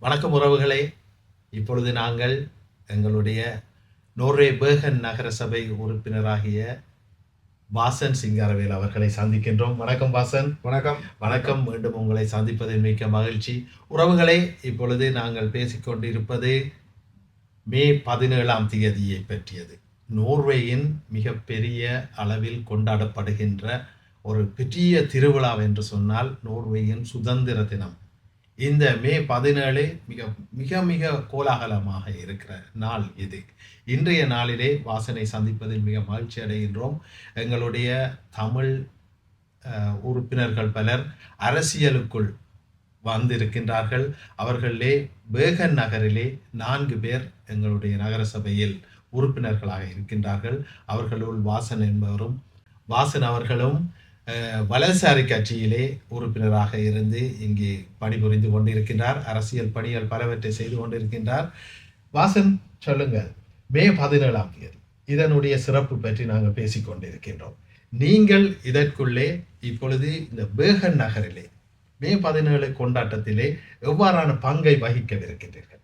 வணக்கம் உறவுகளே. இப்பொழுது நாங்கள் எங்களுடைய நோர்வே பேர்கன் நகர சபை உறுப்பினராகிய வாசன் சிங்காரவேல் அவர்களை சந்திக்கின்றோம். வணக்கம் வாசன். வணக்கம். வணக்கம். மீண்டும் உங்களை சந்திப்பதில் மிக்க மகிழ்ச்சி. உறவுகளே, இப்பொழுது நாங்கள் பேசிக்கொண்டிருப்பது மே 17ஆம் தேதியை பற்றியது. நோர்வேயின் மிகப்பெரிய அளவில் கொண்டாடப்படுகின்ற ஒரு பெரிய திருவிழா என்று சொன்னால் நோர்வேயின் சுதந்திர தினம். இந்த மே 17 மிக மிக மிக கோலாகலமாக இருக்கிற நாள் இது. இன்றைய நாளிலே வாசனை சந்திப்பதில் மிக மகிழ்ச்சி அடைகின்றோம். எங்களுடைய தமிழ் உறுப்பினர்கள் பலர் அரசியலுக்குள் வந்திருக்கின்றார்கள். அவர்களே பேர்கன் நகரிலே 4 பேர் எங்களுடைய நகர சபையில் உறுப்பினர்களாக இருக்கின்றார்கள். அவர்களுள் வாசன் என்பவரும், வாசன் அவர்களும் வலதுசாரி கட்சியிலே உறுப்பினராக இருந்து இங்கே பணிபுரிந்து கொண்டிருக்கின்றார். அரசியல் பணிகள் பலவற்றை செய்து கொண்டிருக்கின்றார். வாசன், சொல்லுங்கள், மே 17ஆம் தேதி இதனுடைய சிறப்பு பற்றி நாங்கள் பேசிக்கொண்டிருக்கின்றோம். நீங்கள் இதற்குள்ளே இப்பொழுது இந்த பேர்கன் நகரிலே மே 17 கொண்டாட்டத்திலே எவ்வாறான பங்கை வகிக்கவிருக்கின்றீர்கள்?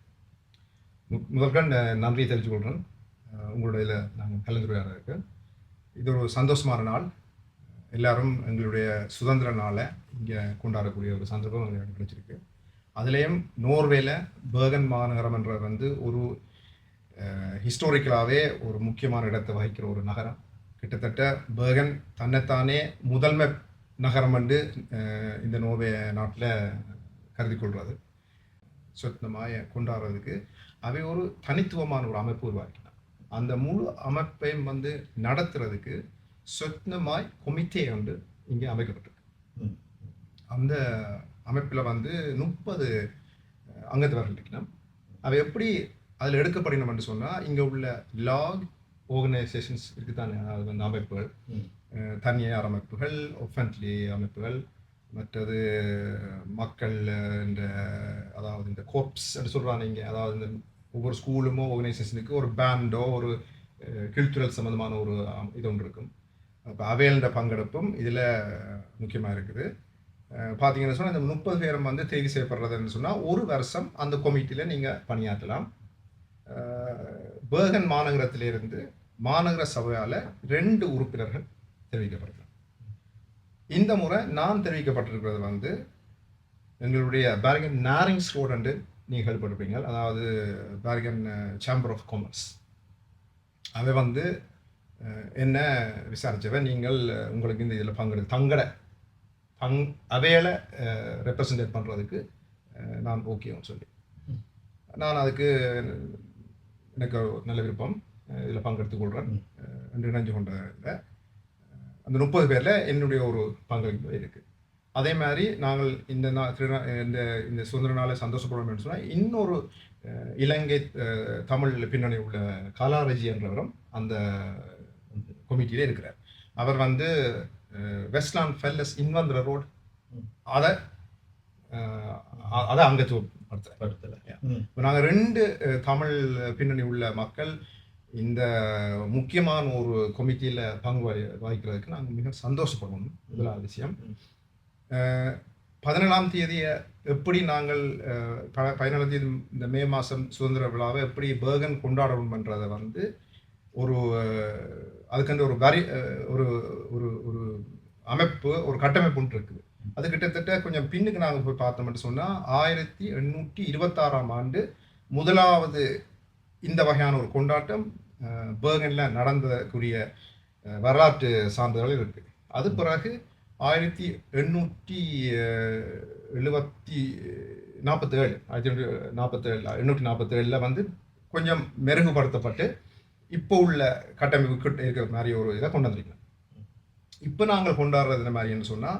முதற்கண் நன்றி தெரிவித்துக் கொள்கிறேன். உங்களுடைய நாங்கள் கலந்துரையாட இருக்கு. இது ஒரு சந்தோஷமான நாள். எல்லாரும் எங்களுடைய சுதந்திர நாளை இங்கே கொண்டாடக்கூடிய ஒரு சந்தர்ப்பம் எங்களுக்கு கிடைச்சிருக்கு. அதுலேயும் நோர்வேல பேர்கன் மாநகரம் என்ற ஒரு ஹிஸ்டாரிக்கலாகவே ஒரு முக்கியமான இடத்தை வகிக்கிற ஒரு நகரம். கிட்டத்தட்ட பேர்கன் தன்னைத்தானே முதன்மை நகரம் என்று இந்த நோர்வே நாட்டில் கருதி கொள்வது. சொந்தமாக கொண்டாடுறதுக்கு அவை ஒரு தனித்துவமான ஒரு அமைப்பு உருவாக்கினார். அந்த முழு அமைப்பையும் நடத்துறதுக்கு சொந்தமாய் கொமிட்டே இங்கே அமைக்கப்பட்டிருக்கு. அந்த அமைப்பில் 30 அங்கத்தவர்கள் இருக்கணும். அவை எப்படி அதில் எடுக்கப்படணும் என்று சொன்னால், இங்கே உள்ள லாக் ஆர்கனைசேஷன்ஸ் இருக்குதானே, அதாவது அமைப்புகள், தனியார் அமைப்புகள், ஒஃபென்ட்லி அமைப்புகள், மற்றது மக்கள் அதாவது இந்த கோர்ப்ஸ் என்று சொல்கிறாங்க இங்கே. அதாவது இந்த ஒவ்வொரு ஸ்கூலுமோ ஆர்கனைசேஷனுக்கு ஒரு பேண்டோ ஒரு கல்ச்சுரல் சம்மந்தமான ஒரு இது ஒன்று இருக்கும். அப்போ அவையோட பங்கெடுப்பும் இதில் முக்கியமாக இருக்குது. பார்த்தீங்கன்னு சொன்னால் இந்த 30 பேரும் தெரிவு செய்யப்படுறதுன்னு சொன்னால் ஒரு வருஷம் அந்த கமிட்டியில் நீங்கள் பணியாற்றலாம். பேர்கன் மாநகரத்திலிருந்து மாநகர சபையால் 2 உறுப்பினர்கள் தெரிவிக்கப்படுகிறார். இந்த முறை நான் தெரிவிக்கப்பட்டிருக்கிறது எங்களுடைய பேர்கன் நாரிங்ஸ் ரோட் என்று நீங்கள் கேள்விப்பட்டிருப்பீங்க. அதாவது பேர்கன் சேம்பர் ஆஃப் காமர்ஸ் அவை என்ன விசாரித்தவை, நீங்கள் உங்களுக்கு இந்த இதில் பங்கெடுத்து அவையில் ரெப்ரசன்டேட் பண்ணுறதுக்கு நான் ஓகேன்னு சொல்லி நான் அதுக்கு எனக்கு நல்ல விருப்பம், இதில் பங்கெடுத்துக் கொள்கிறேன் என்று நினைஞ்சு கொண்ட அந்த 30 பேரில் என்னுடைய ஒரு பங்களிப்பு இருக்குது. அதே மாதிரி நாங்கள் இந்த சுதந்திர நாளை சந்தோஷப்படணும் என்று சொன்னால் இன்னொரு இலங்கை தமிழ் பின்னணி உள்ள கலாரஜி என்றவரும் அந்த கமிட்டியிலே இருக்கிறார். அவர் வெஸ்ட்லாண்ட் ஃபெல்லஸ் இன்வந்திர ரோட் அதை அங்கத்துவப்படுத்தல. இப்போ நாங்கள் 2 தமிழ் பின்னணி உள்ள மக்கள் இந்த முக்கியமான ஒரு கமிட்டியில் பங்கு வகிக்கிறதுக்கு நாங்கள் மிக சந்தோஷப்படணும். முதலாவது விஷயம், 17ஆம் தேதியை எப்படி நாங்கள் 17ஆம் தேதி இந்த மே மாதம் சுதந்திர விழாவை எப்படி பேர்கன் கொண்டாடணும்ன்றதை ஒரு அதுக்கென்று ஒரு ஒரு ஒரு அமைப்பு, ஒரு கட்டமைப்பு இருக்குது. அது கிட்டத்தட்ட கொஞ்சம் பின்னுக்கு நாங்கள் போய் பார்த்தோம்னு சொன்னால் 1826ஆம் ஆண்டு முதலாவது இந்த வகையான ஒரு கொண்டாட்டம் பேர்கனில் நடந்தக்கூடிய வரலாற்று சான்றுகள் இருக்குது. அது பிறகு 1847 கொஞ்சம் மெருகுபடுத்தப்பட்டு இப்போ உள்ள கட்டமைப்பு இருக்கிற மாதிரி ஒரு இதை கொண்டு வந்திருக்கோம். இப்போ நாங்கள் கொண்டாடுறது இந்த மாதிரின்னு சொன்னால்,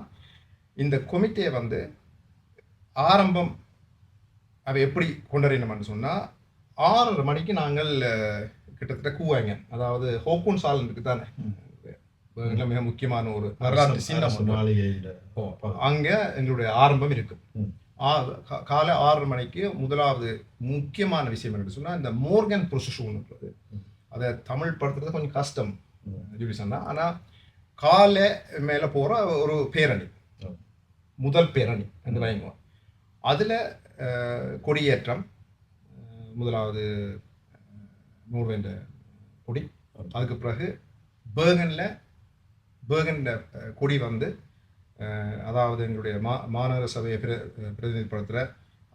இந்த கொமிட்டியை ஆரம்பம் அதை எப்படி கொண்டாடினோம்னு சொன்னால் 6:30 மணிக்கு நாங்கள் கிட்டத்தட்ட கூவாங்க, அதாவது ஹோக்கூன் சால் இருக்கு தானே, மிக முக்கியமான ஒரு வரலாற்று சின்னம், அங்கே எங்களுடைய ஆரம்பம் இருக்கு. காலை 6:30 மணிக்கு முதலாவது முக்கியமான விஷயம் என்று சொன்னால் இந்த மோர்கன் ப்ரொசஷன்ன்றது. அதை தமிழ் படுத்துறது கொஞ்சம் கஷ்டம் ஜூலிசன்னா, ஆனால் காலை மேலே போகிற ஒரு பேரணி, முதல் பேரணி என்று வைங்குவோம். அதில் கொடியேற்றம், முதலாவது நோர்வேண்ட கொடி. அதுக்கு பிறகு பேர்கன்ல கொடி வந்து அதாவது எங்களுடைய மாநகர சபையை பிரதிநிதிப்படுத்துகிற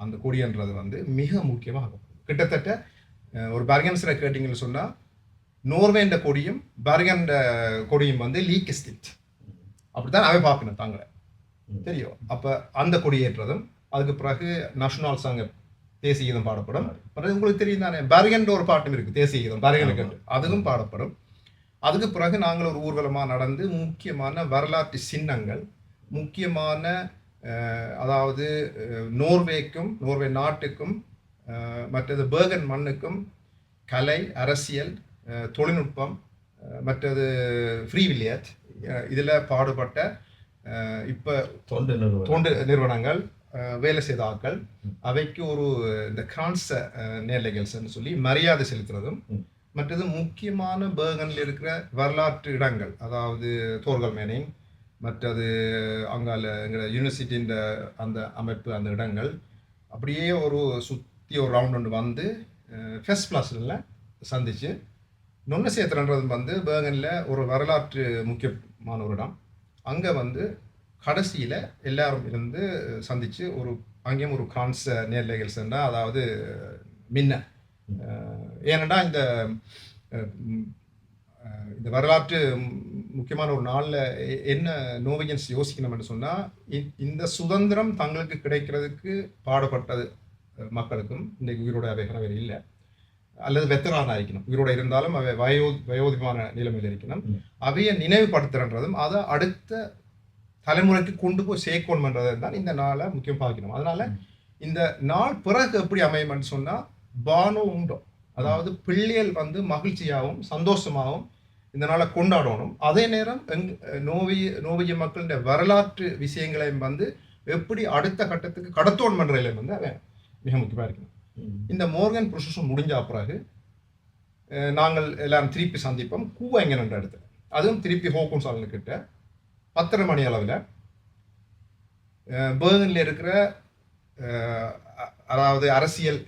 அந்த கொடின்றது வந்து மிக முக்கியமாக கிட்டத்தட்ட ஒரு பர்கன்ஸில் கேட்டிங்கன்னு சொன்னால் நோர்வேண்ட கொடியும் பர்கன்ட கொடியும் வந்து லீக் ஸ்டிட் அப்படித்தான் அவை பார்க்கணும் தாங்களை தெரியும். அப்போ அந்த கொடியேற்றதும் அதுக்கு பிறகு நேஷனல் சாங் தேசிய கீதம் பாடப்படும். உங்களுக்கு தெரியும் தானே பர்கன்ட ஒரு பாட்டும் இருக்குது தேசிய கீதம் பர்கனுக்கு அதுவும் பாடப்படும். அதுக்கு பிறகு நாங்கள் ஒரு ஊர்வலமாக நடந்து முக்கியமான வரலாற்று சின்னங்கள், முக்கியமான அதாவது நோர்வே நாட்டுக்கும் மற்றது பேர்கன் மண்ணுக்கும் கலை, அரசியல், தொழில்நுட்பம், மற்றது ஃப்ரீ வில்லியட் இதில் பாடுபட்ட இப்போ தொண்டு நிறுவனங்கள், வேலை செய்த ஆக்கள் அவைக்கு ஒரு இந்த கிரான்ஸ் நேர்லைகள்ஸ்ன்னு சொல்லி மரியாதை செலுத்துறதும், மற்றது முக்கியமான பேர்கனில் இருக்கிற வரலாற்று இடங்கள், அதாவது தோர்கல் மேனிங், மற்றது அங்கால எங்களோட யூனிவர்சிட்டியின் அந்த அமைப்பு, அந்த இடங்கள் அப்படியே ஒரு சுற்றி ஒரு ரவுண்ட் ஒன்று வந்து ஃபர்ஸ்ட் கிளாஸில் சந்தித்து நொன்ன சேத்திரன்றது வந்து பேர்கனில் ஒரு வரலாற்று முக்கியமான ஒரு இடம். அங்கே வந்து கடைசியில் எல்லாரும் இருந்து சந்தித்து ஒரு அங்கேயும் ஒரு கிரான்ஸ் நேர்லைகள் சென்றால், அதாவது மின்ன ஏனெண்டா இந்த வரலாற்று முக்கியமான ஒரு நாளில் என்ன நோர்வேஜியன்ஸ் யோசிக்கணும்னு சொன்னால், இந்த சுதந்திரம் தங்களுக்கு கிடைக்கிறதுக்கு பாடுபட்டது மக்களுக்கும் இன்றைக்கு உயிரோட அவைகள் இல்லை, அல்லது வெத்தரான இருக்கணும், உயிரோட இருந்தாலும் அவை வயோதிகமான நிலைமையில் இருக்கணும், அவையை நினைவுபடுத்துறன்றதும் அதை அடுத்த தலைமுறைக்கு கொண்டு போய் சேர்க்கணும்ன்றது தான் இந்த நாளை முக்கியம் பார்க்கணும். அதனால இந்த நாள் பிறகு எப்படி அமையும்னு சொன்னால் பானோ உண்டோ, அதாவது பிள்ளைகள் வந்து மகிழ்ச்சியாகவும் சந்தோஷமாகவும் இந்த நாளை கொண்டாடணும். அதே நேரம் நோவிய மக்களுடைய வரலாற்று விஷயங்களையும் வந்து எப்படி அடுத்த கட்டத்துக்கு கடத்தோன் பண்றதுல வந்து அவன் மிக முக்கியமாக இருக்கணும். இந்த மோர்கன் ப்ரொசஸ் முடிஞ்ச பிறகு நாங்கள் எல்லாரும் திருப்பி சந்திப்போம் கூவங்கன் என்ற இடத்துல. அதுவும் திருப்பி ஹோக்கும் சாலனுக்கிட்ட 10:30 மணி அளவில் பேர்கனில் இருக்கிற அதாவது அரசியல்,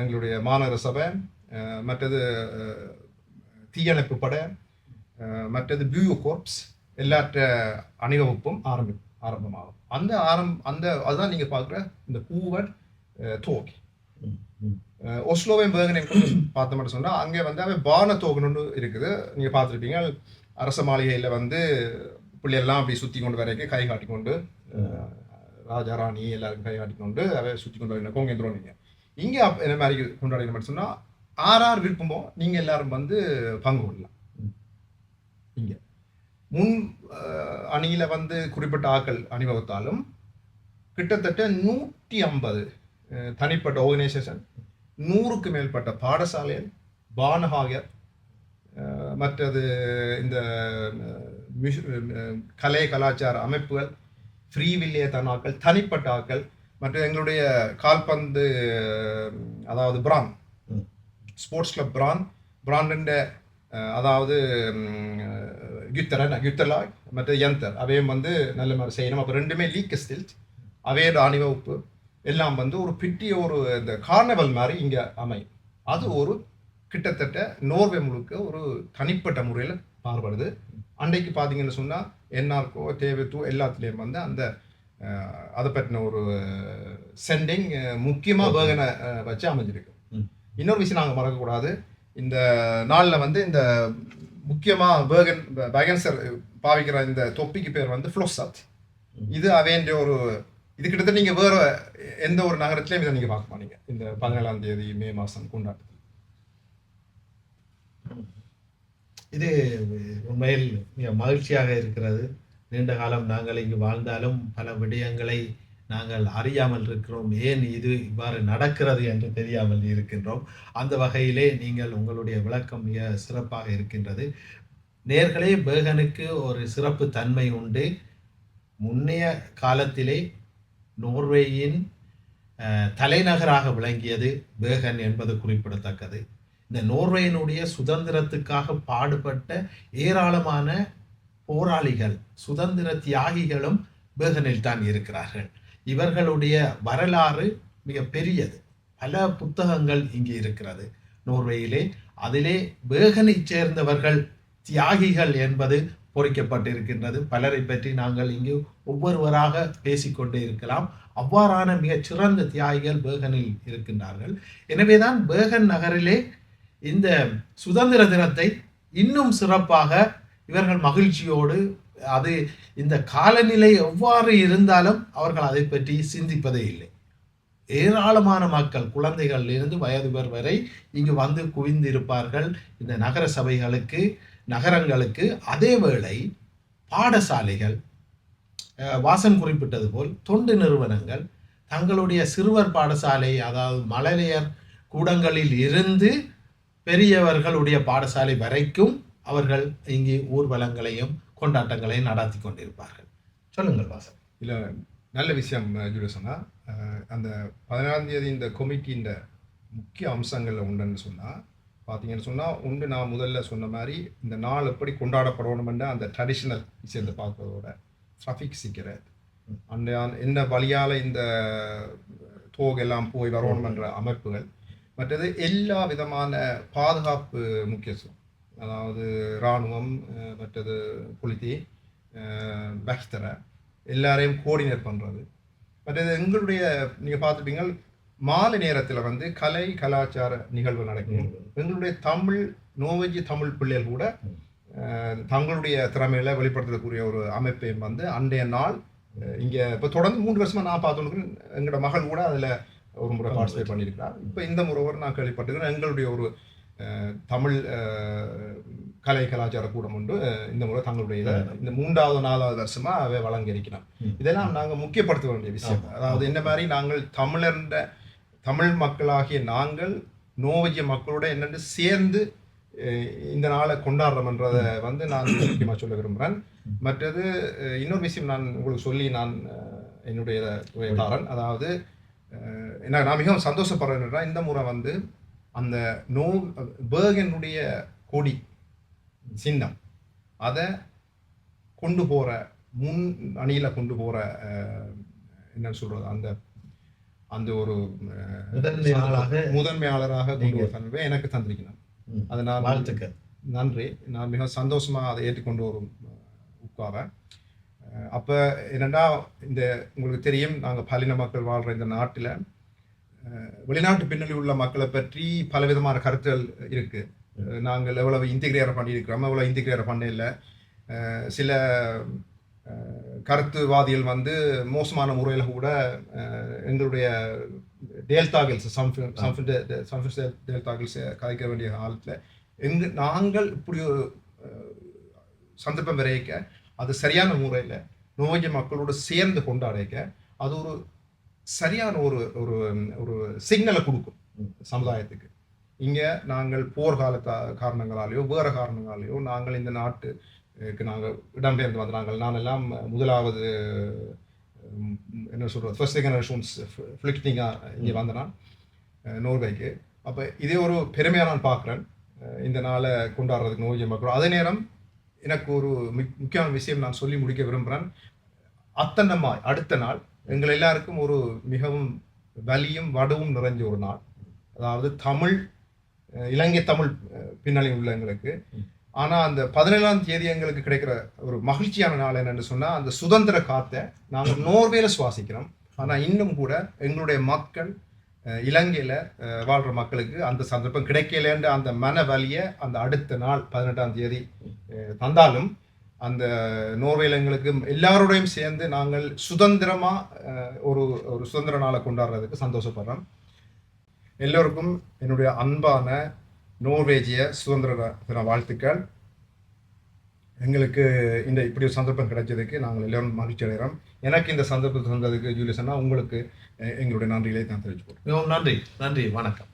எங்களுடைய மாநகர சபை, மற்றது தீயணைப்பு படை, மற்றது பியூ கோர்ப்ஸ் எல்லாற்ற அணிவகுப்பும் ஆரம்பமாகும். அதுதான் நீங்கள் பார்க்குற இந்த கூவட் தோகை. ஒஸ்லோவையும் பேர்கனையும் பார்த்தோம்னு சொன்னால் அங்கே வந்து அவன் பான தோகணுன்னு இருக்குது. நீங்கள் பார்த்துருப்பீங்க அரச மாளிகையில் வந்து பிள்ளையெல்லாம் அப்படி சுற்றி கொண்டு வரைக்கும் கை காட்டிக்கொண்டு, ராஜா ராணி எல்லாருக்கும் கை காட்டிக்கொண்டு அவை சுற்றி கொண்டு வரணும் கோங்கேந்திரம். நீங்கள் இங்கே என்ன மாதிரி கொண்டாடினு சொன்னால் ஆறார் விருப்பமோ நீங்கள் எல்லாரும் வந்து பங்கு கொள்ளலாம். இங்கே முன் அணியில் வந்து குறிப்பிட்ட ஆக்கள் அணிவகுத்தாலும் கிட்டத்தட்ட 150 தனிப்பட்ட ஆர்கனைசேஷன், 100க்கு மேற்பட்ட பாடசாலைகள், பானஹாகர், மற்றது இந்த கலை கலாச்சார அமைப்புகள், ஃப்ரீ வில்லியத்தான ஆக்கள், தனிப்பட்ட ஆக்கள், மற்ற எங்களுடைய கால்பந்து அதாவது பிரான் ஸ்போர்ட்ஸ் கிளப் பிராண்ட் அதாவது யுத்தலா மற்ற யந்தர் அவையும் வந்து நல்ல மாதிரி செய்யணும். அப்போ ரெண்டுமே லீக் ஸ்டில்ட் அவையோட அணிவகுப்பு எல்லாம் வந்து ஒரு பிட்டிய ஒரு இந்த கார்னவல் மாதிரி இங்கே அமையும். அது ஒரு கிட்டத்தட்ட நோர்வே முழுக்க ஒரு தனிப்பட்ட முறையில் மாறுபடுது. அன்றைக்கு பார்த்தீங்கன்னு சொன்னால் என்ஆர்கோ தேவைத்தூ எல்லாத்துலேயும் வந்து அந்த அதை பற்றின ஒரு சென்டிங் முக்கியமாக பேர்கனை வச்சு அமைஞ்சிருக்கு. இன்னொரு விஷயம் நாங்கள் மறக்கக்கூடாது, இந்த நாளில் வந்து இந்த முக்கியமாக பேகன்சர் பாவிக்கிற இந்த தொப்பிக்கு பேர் வந்து ஃப்ளோசாத். இது அவேண்டிய ஒரு இது கிட்டத்தட்ட நீங்கள் வேறு எந்த ஒரு நகரத்துலையும் இதை நீங்கள் பார்க்க மாட்டீங்க இந்த 17ஆம் தேதி மே மாதம் கொண்டாட்டத்தில். இது உண்மையில் மிக மகிழ்ச்சியாக இருக்கிறது. நீண்ட காலம் நாங்கள் இங்கு வாழ்ந்தாலும் பல விடயங்களை நாங்கள் அறியாமல் இருக்கிறோம், ஏன் இது இவ்வாறு நடக்கிறது என்று தெரியாமல் இருக்கின்றோம். அந்த வகையிலே நீங்கள் உங்களுடைய விளக்கம் மிக சிறப்பாக இருக்கின்றது. நேர்களே, பேர்கனுக்கு ஒரு சிறப்பு தன்மை உண்டு. முன்னைய காலத்திலே நோர்வேயின் தலைநகராக விளங்கியது பேர்கன் என்பது குறிப்பிடத்தக்கது. இந்த நோர்வேயினுடைய சுதந்திரத்துக்காக பாடுபட்ட ஏராளமான போராளிகள், சுதந்திர தியாகிகளும் பேர்கனில் தான் இருக்கிறார்கள். இவர்களுடைய வரலாறு மிக பெரியது. பல புத்தகங்கள் இங்கே இருக்கிறது நோர்வேயிலே. அதிலே பேகனை சேர்ந்தவர்கள் தியாகிகள் என்பது பொறிக்கப்பட்டிருக்கின்றது. பலரை பற்றி நாங்கள் இங்கு ஒவ்வொருவராக பேசிக்கொண்டே இருக்கலாம். அவ்வாறான மிகச் சிறந்த தியாகிகள் பேகனில் இருக்கின்றார்கள். எனவேதான் பேகன் நகரிலே இந்த சுதந்திர தினத்தை இன்னும் சிறப்பாக இவர்கள் மகிழ்ச்சியோடு, அது இந்த காலநிலை எவ்வாறு இருந்தாலும் அவர்கள் அதை பற்றி சிந்திப்பதே இல்லை. ஏராளமான மக்கள், குழந்தைகளிலிருந்து வயதுவர் வரை இங்கு வந்து குவிந்திருப்பார்கள் இந்த நகர சபைகளுக்கு, நகரங்களுக்கு. அதேவேளை பாடசாலைகள், வாசன் குறிப்பிட்டது போல் தொண்டு நிறுவனங்கள் தங்களுடைய சிறுவர் பாடசாலை, அதாவது மழலையர் கூடங்களில் இருந்து பெரியவர்களுடைய பாடசாலை வரைக்கும் அவர்கள் இங்கே ஊர்வலங்களையும் கொண்டாட்டங்களையும் நடத்தி கொண்டிருப்பார்கள். சொல்லுங்கள் வாசன். இல்லை, நல்ல விஷயம் ஜூலியஸ் சொன்னா. அந்த 14ஆம் தேதி இந்த கொமிட்டியின் முக்கிய அம்சங்களில் உண்டுன்னு சொன்னால் பார்த்தீங்கன்னு சொன்னால், உண்டு நான் முதல்ல சொன்ன மாதிரி இந்த நாள் எப்படி கொண்டாடப்படணுமென்ற அந்த ட்ரெடிஷ்னல் விஷயத்தை பார்க்கறதோட ட்ராஃபிக் சிக்கிறது அந்த என்ன வழியால் இந்த தோகெல்லாம் போய் வரணுமென்ற அமைப்புகள், மற்றது எல்லா விதமான பாதுகாப்பு முக்கியத்துவம், அதாவது இராணுவம், மற்றது புலித்தி, பக்தரை எல்லாரையும் கோஆர்டினேட் பண்ணுறது. மற்றது எங்களுடைய நீங்கள் பார்த்துப்பீங்க மாலை நேரத்தில் வந்து கலை கலாச்சார நிகழ்வு நடக்கும். எங்களுடைய நோவெஜி தமிழ் பிள்ளைகள் கூட தங்களுடைய திறமையில வெளிப்படுத்தக்கூடிய ஒரு அமைப்பையும் வந்து அன்றைய நாள் இங்கே இப்போ தொடர்ந்து 3 வருஷமாக நான் பார்த்துருக்கேன். எங்களோட மகள் கூட அதில் ஒரு முறை பார்ட்டிசிபேட் பண்ணியிருக்கிறார். இப்போ இந்த முறை நான் கேள்விப்பட்டிருக்கிறேன். எங்களுடைய ஒரு தமிழ் கலை கலாச்சார கூடம் உண்டு. இந்த முறை தங்களுடைய இந்த 3வது 4வது வருஷமாக அவை வழங்கி இருக்கிறோம். இதெல்லாம் நாங்கள் முக்கியப்படுத்த வேண்டிய விஷயம். அதாவது என்ன மாதிரி நாங்கள் தமிழ் மக்களாகிய நாங்கள் நோவெஜிய மக்களோட என்னென்று சேர்ந்து இந்த நாளை கொண்டாடுறோம்ன்றதை வந்து நான் முக்கியமாக சொல்ல விரும்புகிறேன். மற்றது இன்னொரு விஷயம் நான் உங்களுக்கு சொல்லி நான் என்னுடைய தாரன், அதாவது நான் மிகவும் சந்தோஷப்படுறேன். இந்த முறை வந்து அந்த பேகனுடைய கொடி சின்னம் அதை கொண்டு போகிற முன் அணியில் கொண்டு போகிற என்ன சொல்கிறது, அந்த ஒரு முதன்மையாளராக கொண்டு வர தன்மை எனக்கு தந்திருக்கணும். அதை நான் வாழ்த்துக்கள், நன்றி. நான் மிக சந்தோஷமாக அதை ஏற்றுக்கொண்டு ஒரு உட்காரேன். அப்போ என்னென்னா, இந்த உங்களுக்கு தெரியும், நாங்கள் பலின மக்கள் வாழ்கிற இந்த நாட்டில் வெளிநாட்டு பின்னணி உள்ள மக்களை பற்றி பலவிதமான கருத்துகள் இருக்குது. நாங்கள் எவ்வளவு இன்டிகிரேட் பண்ணியிருக்கிறோம், எவ்வளோ இன்டிகிரேட் பண்ண இல்லை. சில கருத்துவாதிகள் வந்து மோசமான முறையில் கூட எங்களுடைய டேல்தாகில்ஸ் டேல்தாகில்ஸ் கதைக்க வேண்டிய காலத்தில் நாங்கள் இப்படி ஒரு சந்தர்ப்பம் விரைக்க அது சரியான முறையில் நோவெஜி மக்களோடு சேர்ந்து கொண்டாடிக்க அது ஒரு சரியான ஒரு ஒரு ஒரு சிக்னலை கொடுக்கும் சமுதாயத்துக்கு. இங்கே நாங்கள் போர்க்கால காரணங்களாலேயோ வேறு காரணங்களாலேயோ நாங்கள் இந்த நாட்டுக்கு நாங்கள் இடம்பெயர்ந்து வந்தாங்க. நான் எல்லாம் முதலாவது என்ன சொல்கிறது ஃபர்ஸ்ட் ஜெனரேஷன்ஸ் ஃப்ளிக்டிங்காக இங்கே வந்தேன் நோர்வேக்கு. அப்போ இதே ஒரு பெருமையாக நான் பார்க்குறேன் இந்த நாளை கொண்டாடுறதுக்கு நோவெஜி மக்கள். அதே நேரம் எனக்கு ஒரு முக்கியமான விஷயம் நான் சொல்லி முடிக்க விரும்புகிறேன். அத்தண்டமாய் அடுத்த நாள் எங்கள் எல்லாருக்கும் ஒரு மிகவும் வலியும் வடுவும் நிறைஞ்ச ஒரு நாள். அதாவது இலங்கை தமிழ் பின்னணி உள்ள எங்களுக்கு. ஆனால் அந்த 17ஆம் தேதி எங்களுக்கு கிடைக்கிற ஒரு மகிழ்ச்சியான நாள் என்னென்னு சொன்னால், அந்த சுதந்திர காற்றை நாங்கள் நோர்வேல சுவாசிக்கிறோம். ஆனால் இன்னும் கூட எங்களுடைய மக்கள் இலங்கையில் வாழ்கிற மக்களுக்கு அந்த சந்தர்ப்பம் கிடைக்கலன்ற அந்த மன வலியை அந்த அடுத்த நாள் 18ஆம் தேதி தந்தாலும், அந்த நோர்வேல எங்களுக்கு எல்லாரோடையும் சேர்ந்து நாங்கள் சுதந்திரமாக ஒரு சுதந்திர நாளை கொண்டாடுறதுக்கு சந்தோஷப்படுறோம். எல்லோருக்கும் என்னுடைய அன்பான நோர்வேஜிய சுதந்திர தின வாழ்த்துக்கள். எங்களுக்கு இந்த இப்படி ஒரு சந்தர்ப்பம் கிடைச்சதுக்கு நாங்கள் எல்லோரும் மகிழ்ச்சி அடைகிறோம். எனக்கு இந்த சந்தர்ப்பத்தை தந்ததுக்கு ஜூலியஸ் அண்ணா உங்களுக்கு எங்களுடைய நன்றிகளை தான் தெரிவிச்சுக்கிறோம். மிகவும் நன்றி. நன்றி, வணக்கம்.